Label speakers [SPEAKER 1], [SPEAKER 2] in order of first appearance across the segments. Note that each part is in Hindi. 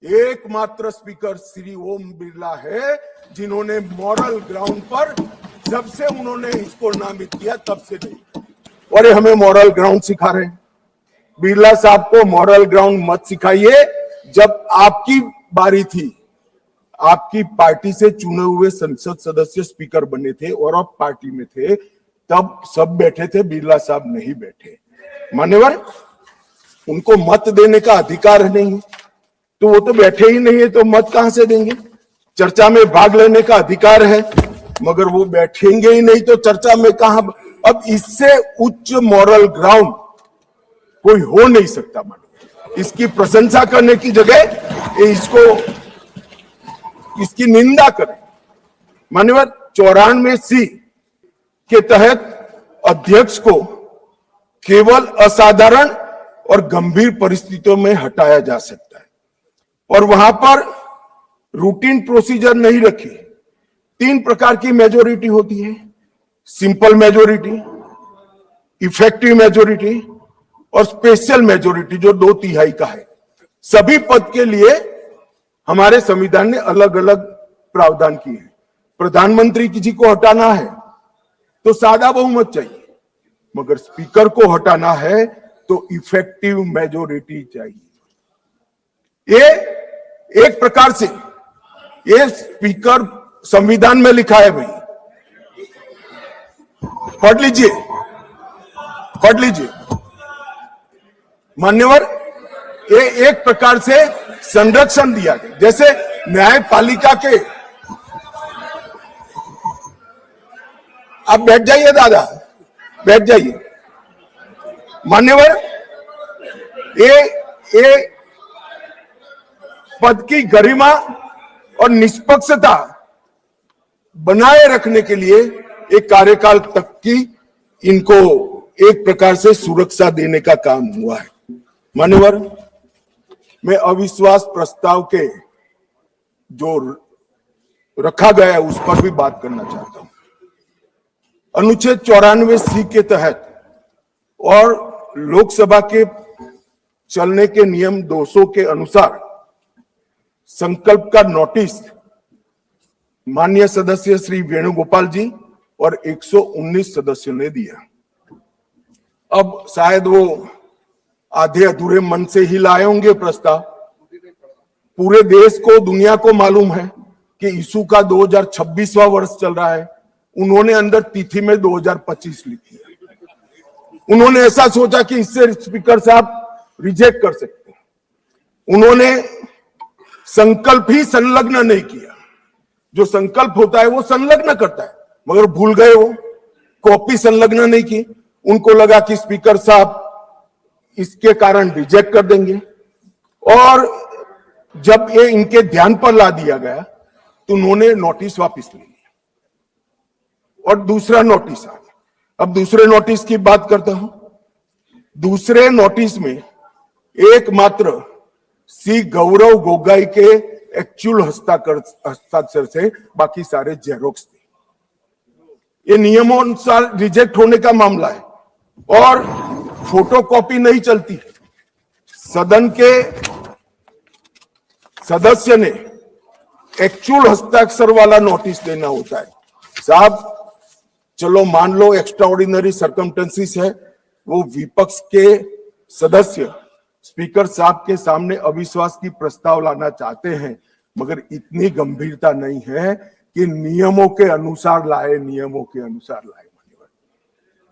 [SPEAKER 1] एकमात्र स्पीकर श्री ओम बिरला है जिन्होंने मॉरल ग्राउंड पर, जब से उन्होंने इसको नामित किया तब से नहीं। और हमें मॉरल ग्राउंड सिखा रहे हैं। बिरला साहब को मॉरल ग्राउंड मत सिखाइए। जब आपकी बारी थी, आपकी पार्टी से चुने हुए संसद सदस्य स्पीकर बने थे और आप पार्टी में थे, तब सब बैठे थे, बिरला साहब नहीं बैठे। मान्यवर, उनको मत देने का अधिकार नहीं, तो वो तो बैठे ही नहीं है, तो मत कहां से देंगे? चर्चा में भाग लेने का अधिकार है, मगर वो बैठेंगे ही नहीं, तो चर्चा में कहां? अब इससे उच्च मॉरल ग्राउंड कोई हो नहीं सकता। इसकी प्रशंसा करने की जगह इसकी निंदा करें। मान्यवर, 94C के तहत अध्यक्ष को केवल असाधारण और गंभीर परिस्थितियों में हटाया जा सकता है, और वहां पर रूटीन प्रोसीजर नहीं रखी। 3 प्रकार की मेजोरिटी होती है: सिंपल मेजोरिटी, इफेक्टिव मेजोरिटी और स्पेशल मेजोरिटी, जो 2/3 का है। सभी पद के लिए हमारे संविधान ने अलग अलग प्रावधान किए हैं। प्रधानमंत्री किसी को हटाना है तो सादा बहुमत चाहिए, मगर स्पीकर को हटाना है तो इफेक्टिव मेजोरिटी चाहिए। ये एक प्रकार से ये स्पीकर संविधान में लिखा है भाई, पढ़ लीजिए, पढ़ लीजिए। मान्यवर, ये एक प्रकार से संरक्षण दिया गया। जैसे न्यायपालिका के, आप बैठ जाइए दादा, बैठ जाइए। मान्यवर, ये पद की गरिमा और निष्पक्षता बनाए रखने के लिए एक कार्यकाल तक की इनको एक प्रकार से सुरक्षा देने का काम हुआ है। मान्यवर, मैं अविश्वास प्रस्ताव के जो रखा गया है उस पर भी बात करना चाहता हूं। अनुच्छेद 94C के तहत और लोकसभा के चलने के नियम 200 के अनुसार संकल्प का नोटिस माननीय सदस्य श्री वेणुगोपाल जी और 119 सदस्यों ने दिया। अब शायद वो आधे अधूरे मन से ही लाए होंगे प्रस्ताव। पूरे देश को, दुनिया को मालूम है कि यीशु का 2026वां वर्ष चल रहा है। उन्होंने अंदर तिथि में 2025 लिखी है। उन्होंने ऐसा सोचा कि इससे स्पीकर साहब रिजेक्ट कर सकते हैं। उन्होंने संकल्प ही संलग्न नहीं किया। जो संकल्प होता है वो संलग्न करता है, मगर भूल गए, वो कॉपी संलग्न नहीं की। उनको लगा कि स्पीकर साहब इसके कारण रिजेक्ट कर देंगे, और जब ये इनके ध्यान पर ला दिया गया तो उन्होंने नोटिस वापस ले लिया और दूसरा नोटिस आ गया। अब दूसरे नोटिस की बात करता हूं। दूसरे नोटिस में एकमात्र सी गौरव गोगोई के एक्चुअल हस्ताक्षर से, बाकी सारे जेरोक्स थे। ये नियमों अनुसार रिजेक्ट होने का मामला है और फोटोकॉपी नहीं चलती। सदन के सदस्य ने एक्चुअल हस्ताक्षर वाला नोटिस देना होता है। साहब, चलो मान लो एक्स्ट्राऑर्डिनरी सर्कमस्टेंसेस है, वो विपक्ष के सदस्य स्पीकर साहब के सामने अविश्वास की प्रस्ताव लाना चाहते हैं, मगर इतनी गंभीरता नहीं है कि नियमों के अनुसार लाए, नियमों के अनुसार लाए।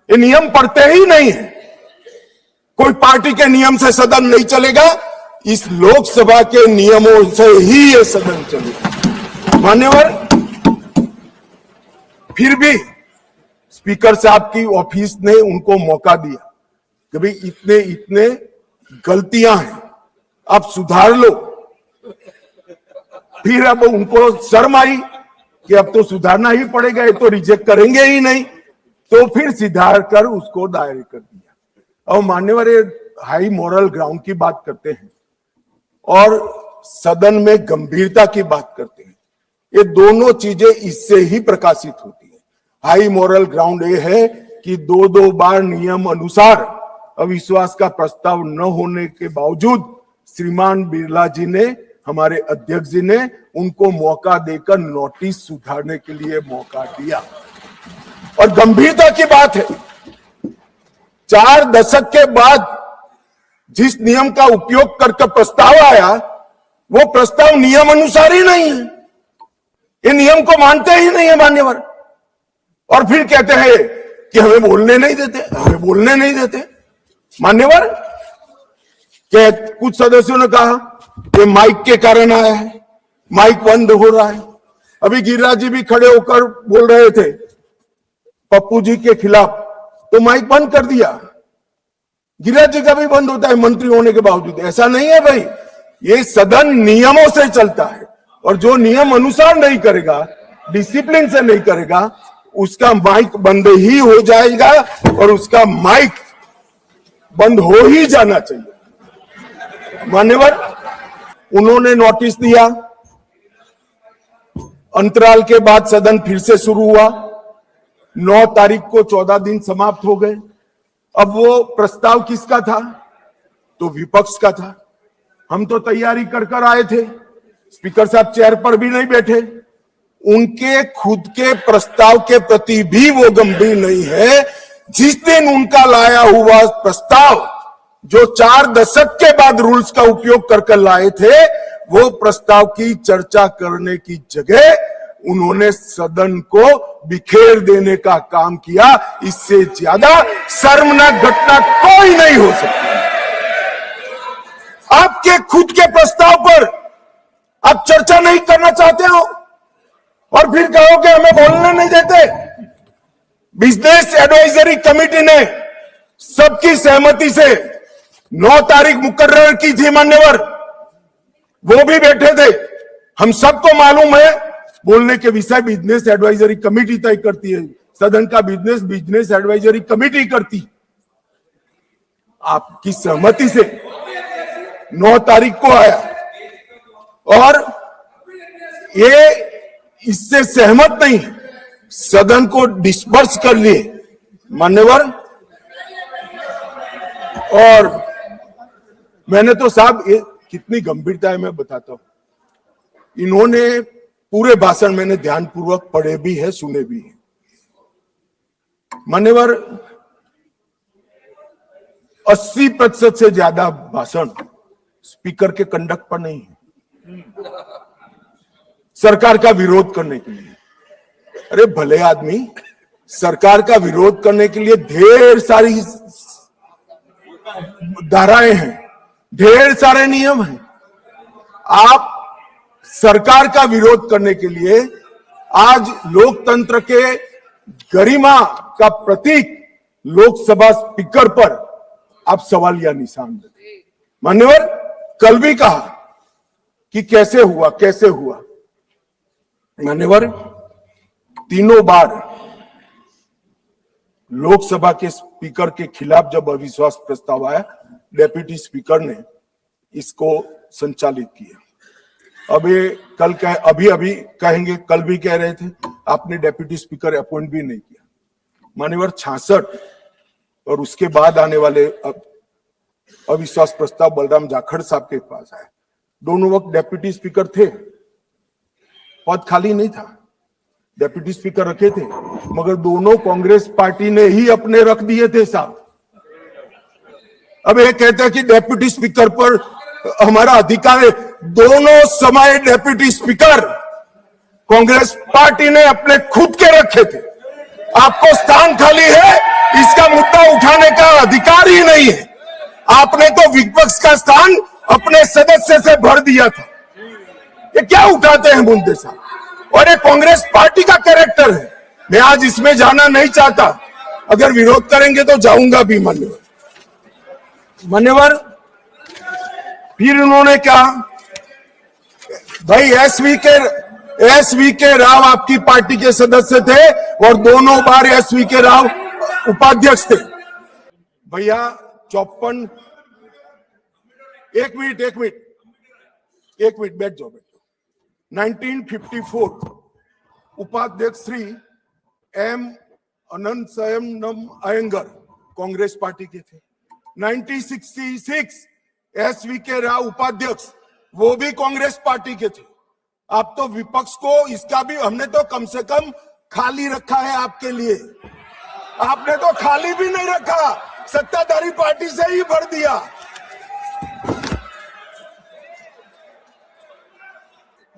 [SPEAKER 1] ये नियम पढ़ते ही नहीं है। कोई पार्टी के नियम से सदन नहीं चलेगा, इस लोकसभा के नियमों से ही ये सदन चलेगा। मान्यवर, फिर भी स्पीकर साहब की ऑफिस ने उनको मौका दिया कि भाई इतने इतने गलतियां हैं, आप सुधार लो। फिर अब उनको शर्म आई कि अब तो सुधारना ही पड़ेगा, ये तो रिजेक्ट करेंगे ही नहीं, तो फिर सुधार कर उसको दायर कर दिया। और मान्यवर, हाई मॉरल ग्राउंड की बात करते हैं और सदन में गंभीरता की बात करते हैं। ये दोनों चीजें इससे ही प्रकाशित होती है। हाई मॉरल ग्राउंड ये है कि 2 बार नियम अनुसार अविश्वास का प्रस्ताव न होने के बावजूद श्रीमान बिरला जी ने हमारे अध्यक्ष जी ने उनको मौका देकर नोटिस सुधारने के लिए मौका दिया। और गंभीरता की बात है, 4 दशक के बाद जिस नियम का उपयोग करके प्रस्ताव आया, वो प्रस्ताव नियम अनुसार ही नहीं है। ये नियम को मानते ही नहीं है मान्यवर, और फिर कहते हैं कि हमें बोलने नहीं देते। मान्यवर, कुछ सदस्यों ने कहा कि माइक के कारण आया है, माइक बंद हो रहा है। अभी गिरिराज जी भी खड़े होकर बोल रहे थे पप्पू जी के खिलाफ, तो माइक बंद कर दिया। गिरिराज जी का भी बंद होता है मंत्री होने के बावजूद। ऐसा नहीं है भाई, ये सदन नियमों से चलता है, और जो नियम अनुसार नहीं करेगा, डिसिप्लिन से नहीं करेगा, उसका माइक बंद ही हो जाएगा, और उसका माइक बंद हो ही जाना चाहिए। मान्यवर, उन्होंने नोटिस दिया, अंतराल के बाद सदन फिर से शुरू हुआ। 9 तारीख को 14 दिन समाप्त हो गए। अब वो प्रस्ताव किसका था? तो विपक्ष का था। हम तो तैयारी कर आए थे, स्पीकर साहब चेयर पर भी नहीं बैठे। उनके खुद के प्रस्ताव के प्रति भी वो गंभीर नहीं है। जिस दिन उनका लाया हुआ प्रस्ताव, जो 4 दशक के बाद रूल्स का उपयोग कर लाए थे, वो प्रस्ताव की चर्चा करने की जगह उन्होंने सदन को बिखेर देने का काम किया। इससे ज्यादा शर्मनाक घटना कोई नहीं हो सकती। आपके खुद के प्रस्ताव पर आप चर्चा नहीं करना चाहते हो, और फिर कहो कि हमें बोलने नहीं देते। बिजनेस एडवाइजरी कमेटी ने सबकी सहमति से 9 तारीख मुकर्रर की थी मान्यवर, वो भी बैठे थे। हम सबको मालूम है, बोलने के विषय बिजनेस एडवाइजरी कमेटी तय करती है, सदन का बिजनेस एडवाइजरी कमेटी करती। आपकी सहमति से 9 तारीख को आया, और ये इससे सहमत नहीं, सदन को डिस्पर्स कर लिए मान्यवर। और मैंने तो साहब, ये कितनी गंभीरता है मैं बताता हूं। इन्होंने पूरे भाषण मैंने ध्यानपूर्वक पढ़े भी है, सुने भी है मान्यवर। 80% से ज्यादा भाषण स्पीकर के कंडक्ट पर नहीं है, सरकार का विरोध करने के लिए। अरे भले आदमी, सरकार का विरोध करने के लिए ढेर सारी धाराएं हैं, ढेर सारे नियम हैं। आप सरकार का विरोध करने के लिए आज लोकतंत्र के गरिमा का प्रतीक लोकसभा स्पीकर पर आप सवालिया निशान देते। मान्यवर, कल भी कहा कि कैसे हुआ। मान्यवर, तीनों बार लोकसभा के स्पीकर के खिलाफ जब अविश्वास प्रस्ताव आया, डेप्यूटी स्पीकर ने इसको संचालित किया। अब ये कल अभी कहेंगे, कल भी कह रहे थे आपने डेप्यूटी स्पीकर अपॉइंट भी नहीं किया। मान्यवर, 66 और उसके बाद आने वाले अविश्वास प्रस्ताव बलराम जाखड़ साहब के पास आया। दोनों वक्त डेप्यूटी स्पीकर थे, पद खाली नहीं था, डेप्यूटी स्पीकर रखे थे, मगर दोनों कांग्रेस पार्टी ने ही अपने रख दिए थे साहब। अब ये कहते हैं कि डेप्यूटी स्पीकर पर हमारा अधिकार है। दोनों समय डेप्यूटी स्पीकर कांग्रेस पार्टी ने अपने खुद के रखे थे। आपको स्थान खाली है, इसका मुद्दा उठाने का अधिकार ही नहीं है। आपने तो विपक्ष का स्थान अपने सदस्य से भर दिया था। ये क्या उठाते हैं मुद्दे साहब, और ये कांग्रेस पार्टी का कैरेक्टर है। मैं आज इसमें जाना नहीं चाहता, अगर विरोध करेंगे तो जाऊंगा भी मान्यवर। फिर उन्होंने कहा, भाई एसवी के राव आपकी पार्टी के सदस्य थे, और दोनों बार एसवी के राव उपाध्यक्ष थे। भैया 54, एक मिनट बैठ जाओ। 1954 उपाध्यक्ष श्री एम अनंतसयम अयंगर कांग्रेस पार्टी के थे। 1966 एसवी के राव उपाध्यक्ष, वो भी कांग्रेस पार्टी के थे। आप तो विपक्ष को इसका भी, हमने तो कम से कम खाली रखा है आपके लिए, आपने तो खाली भी नहीं रखा, सत्ताधारी पार्टी से ही भर दिया।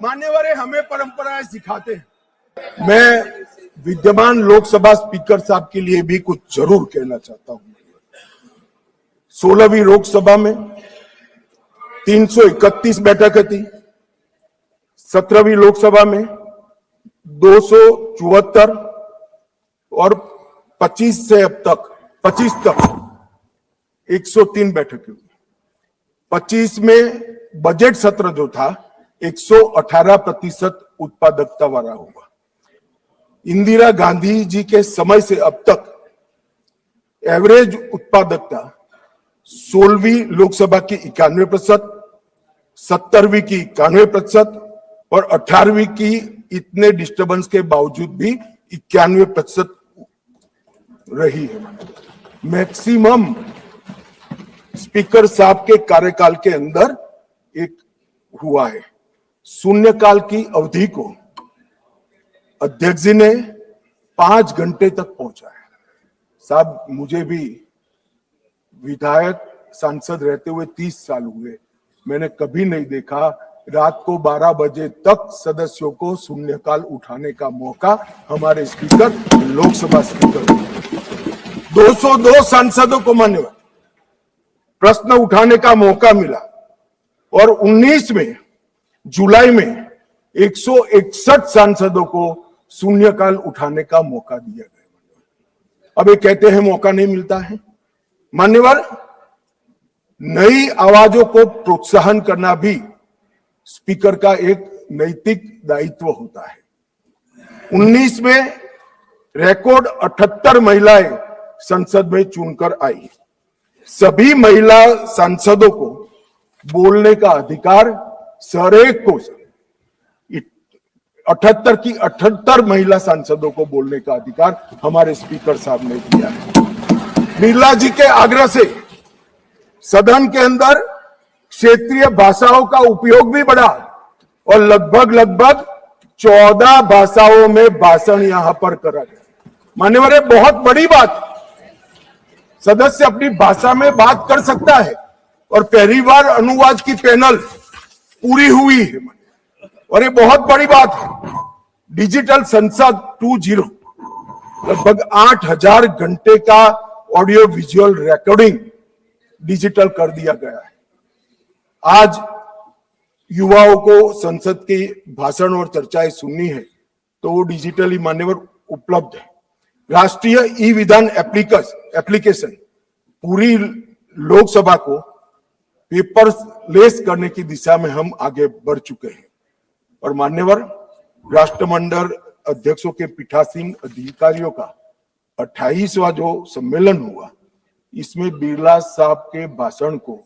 [SPEAKER 1] मान्यवर हमें परंपराएं सिखाते हैं। मैं विद्यमान लोकसभा स्पीकर साहब के लिए भी कुछ जरूर कहना चाहता हूं। 16वीं लोकसभा में 331 बैठकें थी, 17वीं लोकसभा में 274 और 25 से अब तक 25 तक 103 बैठकें हुई। 25 में बजट सत्र जो था 118% उत्पादकता वाला हुआ। इंदिरा गांधी जी के समय से अब तक एवरेज उत्पादकता 16वीं लोकसभा की 91%, 17वीं की 91% और 18वीं की इतने डिस्टर्बेंस के बावजूद भी 91% रही है। मैक्सिमम स्पीकर साहब के कार्यकाल के अंदर एक हुआ है। शून्यकाल की अवधि को अध्यक्ष जी ने 5 घंटे तक पहुंचा है। साहब मुझे भी विधायक सांसद रहते हुए 30 साल हुए, मैंने कभी नहीं देखा रात को 12 बजे तक सदस्यों को शून्यकाल उठाने का मौका हमारे स्पीकर, लोकसभा स्पीकर 202 सांसदों को मान्यवर प्रश्न उठाने का मौका मिला और 19 में जुलाई में 161 सांसदों को शून्यकाल उठाने का मौका दिया गया। अब ये कहते हैं मौका नहीं मिलता है। मान्यवर नई आवाजों को प्रोत्साहन करना भी स्पीकर का एक नैतिक दायित्व होता है। 19 में रिकॉर्ड 78 महिलाएं संसद में चुनकर आई। सभी महिला सांसदों को बोलने का अधिकार सरेक को 78 की 78 महिला सांसदों को बोलने का अधिकार हमारे स्पीकर साहब ने दिया है। बिरला जी के आग्रह से सदन के अंदर क्षेत्रीय भाषाओं का उपयोग भी बढ़ा और लगभग 14 भाषाओं में भाषण यहां पर करा गया। मान्यवर बहुत बड़ी बात, सदस्य अपनी भाषा में बात कर सकता है और पहली बार अनुवाद की पैनल पूरी हुई है और ये बहुत बड़ी बात है। डिजिटल संसद 2.0 लगभग 8000 घंटे का ऑडियो विजुअल रिकॉर्डिंग डिजिटल कर दिया गया है। आज युवाओं को संसद की भाषण और चर्चाएं सुननी है तो वो डिजिटली मान्यवर उपलब्ध है। राष्ट्रीय ई विधान एप्लीकेशन पूरी लोकसभा को पेपरलेस करने की दिशा में हम आगे बढ़ चुके हैं और मान्यवर राष्ट्रमंडल अध्यक्षों के पीठासीन अधिकारियों का 28वां जो सम्मेलन हुआ, इसमें बिरला साहब के भाषण को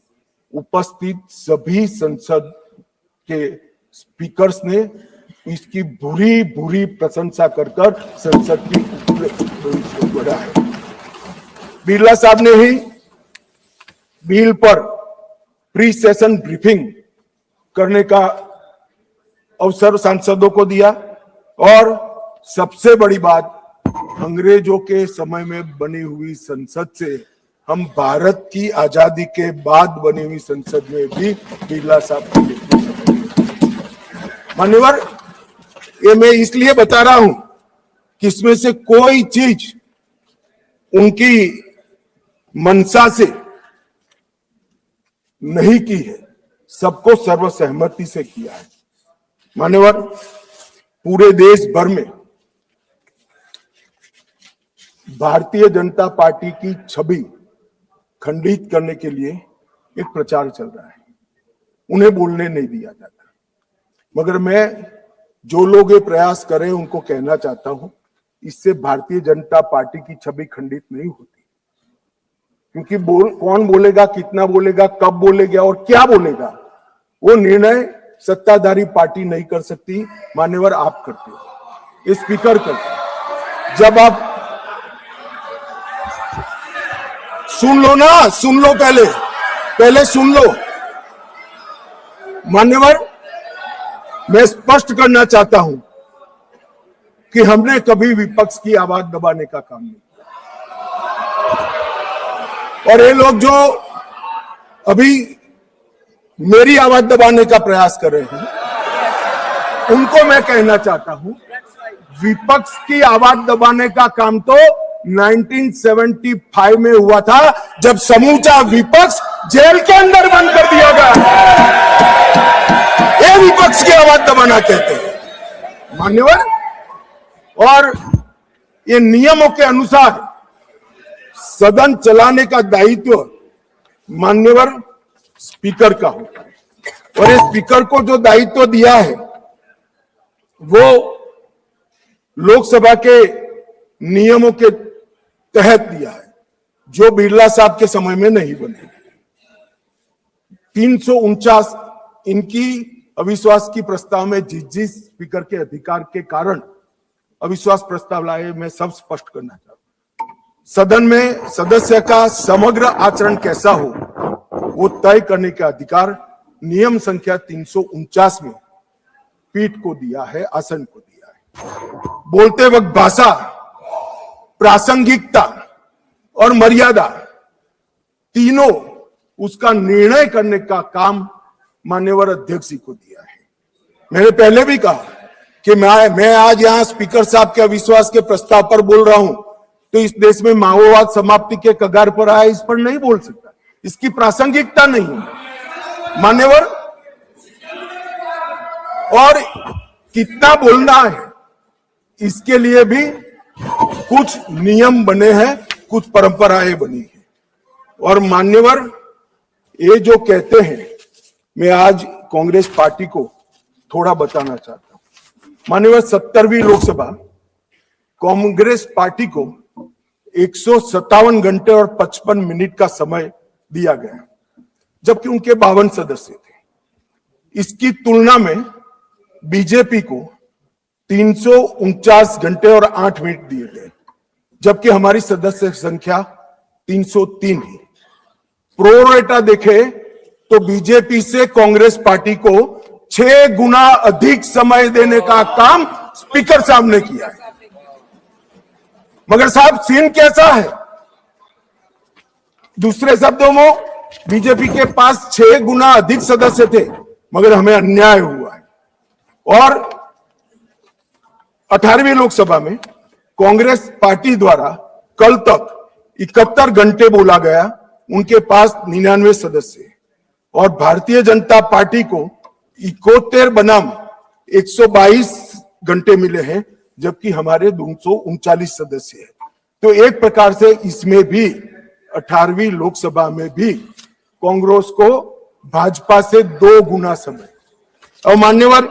[SPEAKER 1] उपस्थित सभी संसद के स्पीकर्स ने इसकी बुरी प्रशंसा कर संसद की बढ़ा है। बिरला साहब ने ही बिल पर प्री सेशन ब्रीफिंग करने का अवसर सांसदों को दिया और सबसे बड़ी बात, अंग्रेजों के समय में बनी हुई संसद से हम भारत की आजादी के बाद बनी हुई संसद में भी बिरला साहब की मान्यवर ये मैं इसलिए बता रहा हूं कि इसमें से कोई चीज उनकी मंशा से नहीं की है, सबको सर्वसहमति से किया है। मान्यवर पूरे देश भर में भारतीय जनता पार्टी की छवि खंडित करने के लिए एक प्रचार चल रहा है, उन्हें बोलने नहीं दिया जाता। मगर मैं जो लोग ये प्रयास करें उनको कहना चाहता हूं, इससे भारतीय जनता पार्टी की छवि खंडित नहीं होती, क्योंकि कौन बोलेगा, कितना बोलेगा, कब बोलेगा और क्या बोलेगा, वो निर्णय सत्ताधारी पार्टी नहीं कर सकती। मान्यवर आप करते हो, ये स्पीकर करते। जब आप सुन लो ना, सुन लो, पहले सुन लो। मान्यवर, मैं स्पष्ट करना चाहता हूं कि हमने कभी विपक्ष की आवाज दबाने का काम नहीं किया। और ये लोग जो अभी मेरी आवाज दबाने का प्रयास कर रहे हैं, उनको मैं कहना चाहता हूं, विपक्ष की आवाज दबाने का काम तो 1975 में हुआ था, जब समूचा विपक्ष जेल के अंदर बंद कर दिया गया। ये विपक्ष की आवाज दबाना कहते हैं मान्यवर। और ये नियमों के अनुसार सदन चलाने का दायित्व मान्यवर स्पीकर का होता है, और इस स्पीकर को जो दायित्व दिया है वो लोकसभा के नियमों के तहत दिया है, जो बिरला साहब के समय में नहीं बने। 349 इनकी अविश्वास की प्रस्ताव में जिस स्पीकर के अधिकार के कारण अविश्वास प्रस्ताव लाए, मैं सब स्पष्ट करना चाहता हूं। सदन में सदस्य का समग्र आचरण कैसा हो वो तय करने का अधिकार नियम संख्या 349 में पीठ को दिया है, आसन को दिया है। बोलते वक्त भाषा, प्रासंगिकता और मर्यादा तीनों उसका निर्णय करने का काम मान्यवर अध्यक्ष को दिया है। मैंने पहले भी कहा कि मैं आज यहां स्पीकर साहब के अविश्वास के प्रस्ताव पर बोल रहा हूं, तो इस देश में माओवाद समाप्ति के कगार पर आया, इस पर नहीं बोल सकता, इसकी प्रासंगिकता नहीं है मान्यवर। और कितना बोलना है इसके लिए भी कुछ नियम बने हैं, कुछ परंपराएं बनी हैं। और मान्यवर, ये जो कहते हैं, मैं आज कांग्रेस पार्टी को थोड़ा बताना चाहता हूं। मान्यवर, 70वीं लोकसभा कांग्रेस पार्टी को 157 घंटे और 55 मिनट का समय दिया गया, जबकि उनके 52 सदस्य थे। इसकी तुलना में बीजेपी को 349 घंटे और 8 मिनट दिए गए, जबकि हमारी सदस्य संख्या 303 है। प्रोरेटा देखे तो बीजेपी से कांग्रेस पार्टी को 6 गुना अधिक समय देने का काम स्पीकर साहब ने किया है। मगर साहब, सीन कैसा है? दूसरे शब्दों में बीजेपी के पास 6 गुना अधिक सदस्य थे, मगर हमें अन्याय हुआ है। और 18वीं लोकसभा में कांग्रेस पार्टी द्वारा कल तक 71 घंटे बोला गया, उनके पास 99 सदस्य है। और भारतीय जनता पार्टी को 71 बनाम 122 घंटे मिले हैं, जबकि हमारे 239 सदस्य हैं। तो एक प्रकार से इसमें भी 18वीं लोकसभा में भी कांग्रेस को भाजपा से 2 गुना समय। और मान्यवर,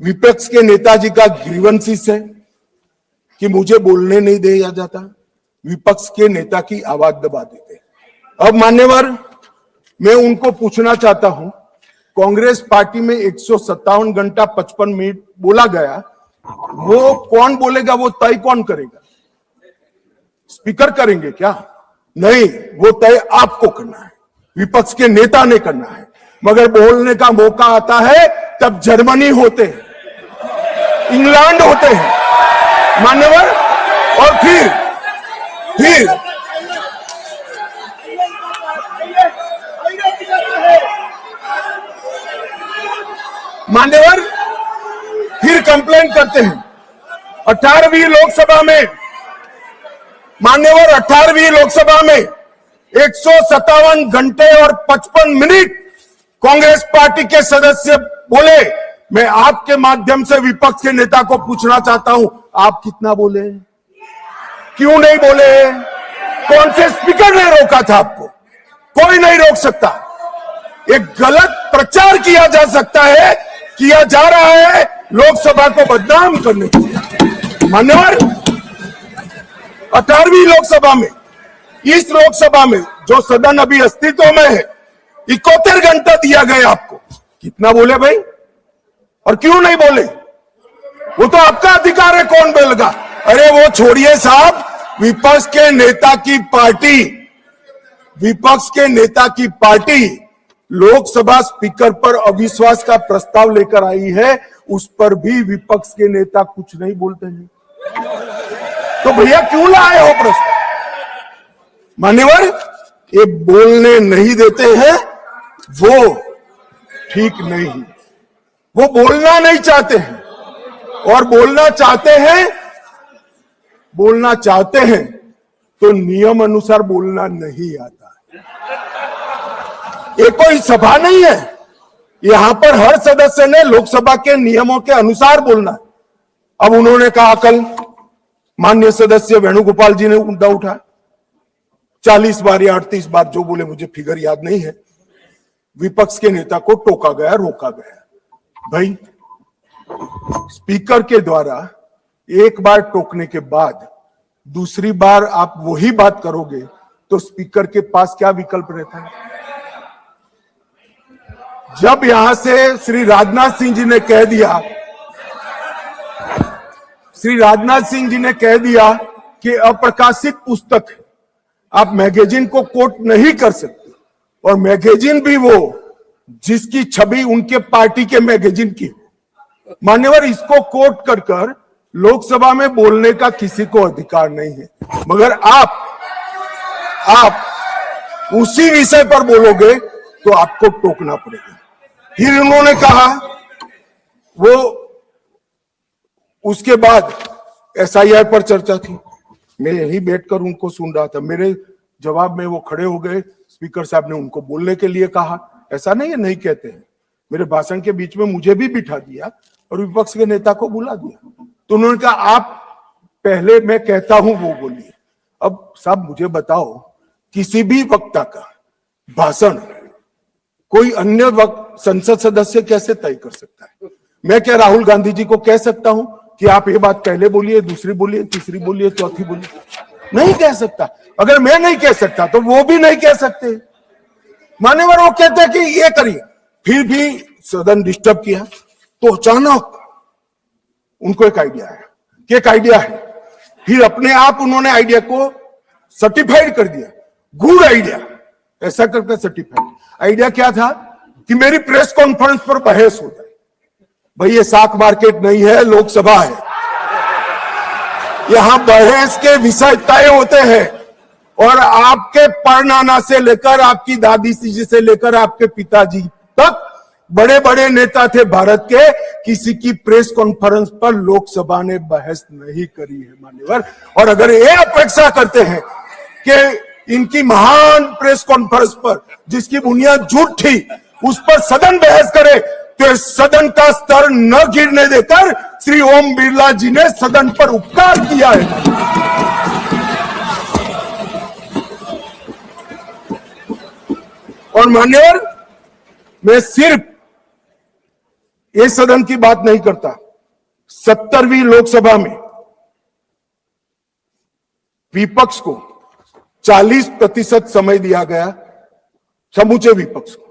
[SPEAKER 1] विपक्ष के नेताजी का ग्रीवेंसेस है कि मुझे बोलने नहीं दिया जाता, विपक्ष के नेता की आवाज दबा देते। अब मान्यवर, मैं उनको पूछना चाहता हूं, कांग्रेस पार्टी में 157 घंटा 55 मिनट बोला गया, वो कौन बोलेगा, वो तय कौन करेगा? स्पीकर करेंगे क्या? नहीं, वो तय आपको करना है, विपक्ष के नेता ने करना है। मगर बोलने का मौका आता है तब जर्मनी होते हैं, इंग्लैंड होते हैं मान्यवर, और फिर मान्यवर फिर कंप्लेन करते हैं। 18वीं लोकसभा में मान्यवर, 18वीं लोकसभा में 157 घंटे और 55 मिनट कांग्रेस पार्टी के सदस्य बोले। मैं आपके माध्यम से विपक्ष के नेता को पूछना चाहता हूं, आप कितना बोले? क्यों नहीं बोले? कौन से स्पीकर ने रोका था आपको? कोई नहीं रोक सकता। एक गलत प्रचार किया जा सकता है, किया जा रहा है लोकसभा को बदनाम करने के लिए। मान्यवर, 18वीं लोकसभा में, इस लोकसभा में जो सदन अभी अस्तित्व में है, 71 घंटा दिया गया आपको। कितना बोले भाई? और क्यों नहीं बोले? वो तो आपका अधिकार है, कौन बोलेगा? अरे वो छोड़िए साहब, विपक्ष के नेता की पार्टी लोकसभा स्पीकर पर अविश्वास का प्रस्ताव लेकर आई है, उस पर भी विपक्ष के नेता कुछ नहीं बोलते हैं। तो भैया क्यों लाए हो प्रश्न? मान्यवर, ये बोलने नहीं देते हैं, वो ठीक नहीं। वो बोलना नहीं चाहते हैं, और बोलना चाहते हैं तो नियम अनुसार बोलना नहीं आता। ये कोई सभा नहीं है, यहां पर हर सदस्य ने लोकसभा के नियमों के अनुसार बोलना है। अब उन्होंने कहा, कल माननीय सदस्य वेणुगोपाल जी ने मुद्दा उठाया, 40 बार या 38 बार जो बोले, मुझे फिगर याद नहीं है, विपक्ष के नेता को टोका गया, रोका गया। भाई, स्पीकर के द्वारा एक बार टोकने के बाद दूसरी बार आप वही बात करोगे तो स्पीकर के पास क्या विकल्प रहता है? जब यहां से श्री राजनाथ सिंह जी ने कह दिया कि अप्रकाशित पुस्तक है, आप मैगजीन को कोट नहीं कर सकते, और मैगजीन भी वो जिसकी छवि उनके पार्टी के मैगजीन की हो। मान्यवर, इसको कोट कर लोकसभा में बोलने का किसी को अधिकार नहीं है, मगर आप उसी विषय पर बोलोगे तो आपको टोकना पड़ेगा। फिर उन्होंने कहा, वो उसके बाद SIR पर चर्चा थी, मैं यही बैठकर उनको सुन रहा था। मेरे जवाब में वो खड़े हो गए, स्पीकर साहब ने उनको बोलने के लिए कहा। ऐसा नहीं है, नहीं कहते हैं। मेरे भाषण के बीच में मुझे भी बिठा दिया और विपक्ष के नेता को बुला दिया। तो उन्होंने कहा, आप पहले मैं कहता हूं वो बोलिए। अब साहब मुझे बताओ, किसी भी वक्ता का भाषण कोई अन्य संसद सदस्य कैसे तय कर सकता है? मैं क्या राहुल गांधी जी को कह सकता हूं कि आप ये बात पहले बोलिए, दूसरी बोलिए, तीसरी बोलिए, चौथी बोलिए? नहीं कह सकता। अगर मैं नहीं कह सकता तो वो भी नहीं कह सकते। मान्यवर, वो कहते हैं कि ये करिए, फिर भी सदन डिस्टर्ब किया तो अचानक उनको एक आइडिया है कि एक आइडिया है। फिर अपने आप उन्होंने आइडिया को सर्टिफाइड कर दिया, गुड आइडिया, ऐसा करके सर्टिफाइड। आइडिया क्या था कि मेरी प्रेस कॉन्फ्रेंस पर बहस हो जाए। भाई, ये साख मार्केट नहीं है, लोकसभा है। यहां बहस के विषय तय होते हैं, और आपके परनाना से लेकर आपकी दादी जी से लेकर आपके पिताजी तक बड़े बड़े नेता थे भारत के, किसी की प्रेस कॉन्फ्रेंस पर लोकसभा ने बहस नहीं करी है मान्यवर। और अगर ये अपेक्षा करते हैं कि इनकी महान प्रेस कॉन्फ्रेंस पर, जिसकी बुनियाद झूठ थी, उस पर सदन बहस करे, तो सदन का स्तर न गिरने देकर श्री ओम बिरला जी ने सदन पर उपकार किया है। और मान्यवर, मैं सिर्फ ये सदन की बात नहीं करता, 70वीं लोकसभा में विपक्ष को 40% समय दिया गया, समूचे विपक्ष को,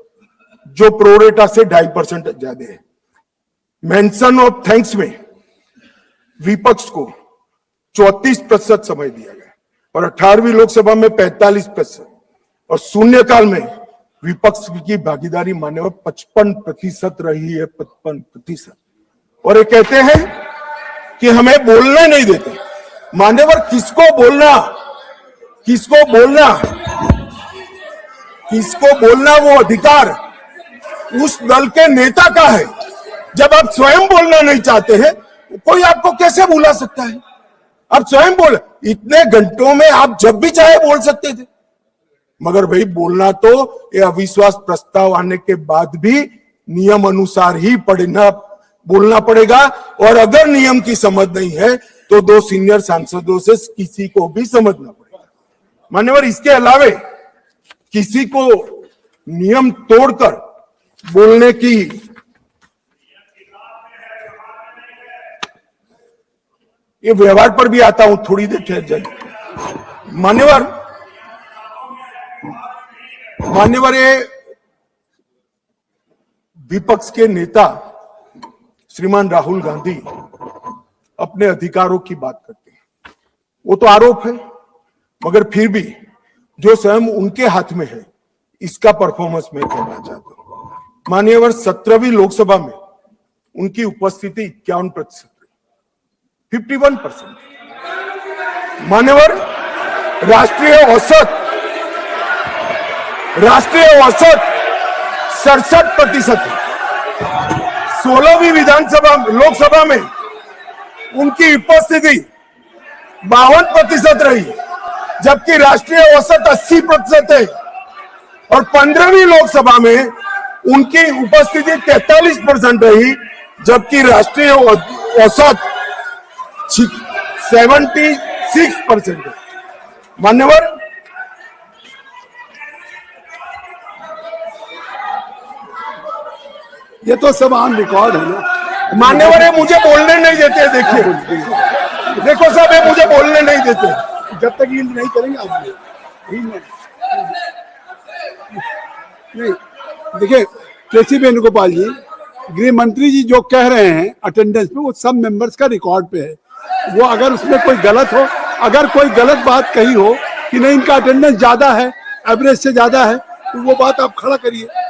[SPEAKER 1] जो प्रोरेटा से 2.5% ज्यादा है। मेंशन ऑफ थैंक्स में विपक्ष को 34% समय दिया गया, और 18वीं लोकसभा में 45%, और शून्यकाल में विपक्ष की भागीदारी मान्यवर 55% रही है, 55%। और ये कहते हैं कि हमें बोलने नहीं देते। मान्यवर, किसको बोलना वो अधिकार उस दल के नेता का है। जब आप स्वयं बोलना नहीं चाहते हैं, कोई आपको कैसे बुला सकता है? आप स्वयं बोल, इतने घंटों में आप जब भी चाहे बोल सकते थे, मगर भाई बोलना तो ये अविश्वास प्रस्ताव आने के बाद भी नियम अनुसार ही बोलना पड़ेगा। और अगर नियम की समझ नहीं है तो 2 सीनियर सांसदों से किसी को भी समझना पड़ेगा मान्यवर। इसके अलावे किसी को नियम तोड़कर बोलने की ये व्यवहार पर भी आता हूं, थोड़ी देर ठहर जाइए मान्यवर। ये विपक्ष के नेता श्रीमान राहुल गांधी अपने अधिकारों की बात करते हैं, वो तो आरोप है, मगर फिर भी जो स्वयं उनके हाथ में है, इसका परफॉर्मेंस मैं कहना चाहता हूं। मान्यवर 17वीं लोकसभा में उनकी उपस्थिति 51% रही, 51%। मान्यवर राष्ट्रीय औसत 67% है। 16वीं लोकसभा में उनकी उपस्थिति 52% रही, जबकि राष्ट्रीय औसत 80% है। और 15वीं लोकसभा में उनकी उपस्थिति 43% रही, जबकि राष्ट्रीय औसत 76% है। मान्यवर,
[SPEAKER 2] ये तो सब ऑन रिकॉर्ड है ना।
[SPEAKER 1] मान्यवर, ये मुझे बोलने नहीं देते। देखिए, देखो साहब, ये मुझे बोलने नहीं देते।
[SPEAKER 2] जब तक ये नहीं करेंगे आप नहीं। देखिए केसी वेणुगोपाल जी, गृह मंत्री जी जो कह रहे हैं अटेंडेंस पे, वो सब मेंबर्स का रिकॉर्ड पे है। वो अगर उसमें कोई गलत हो, अगर कोई गलत बात कही हो कि नहीं इनका अटेंडेंस ज्यादा है, एवरेज से ज्यादा है, तो वो बात आप खड़ा करिए।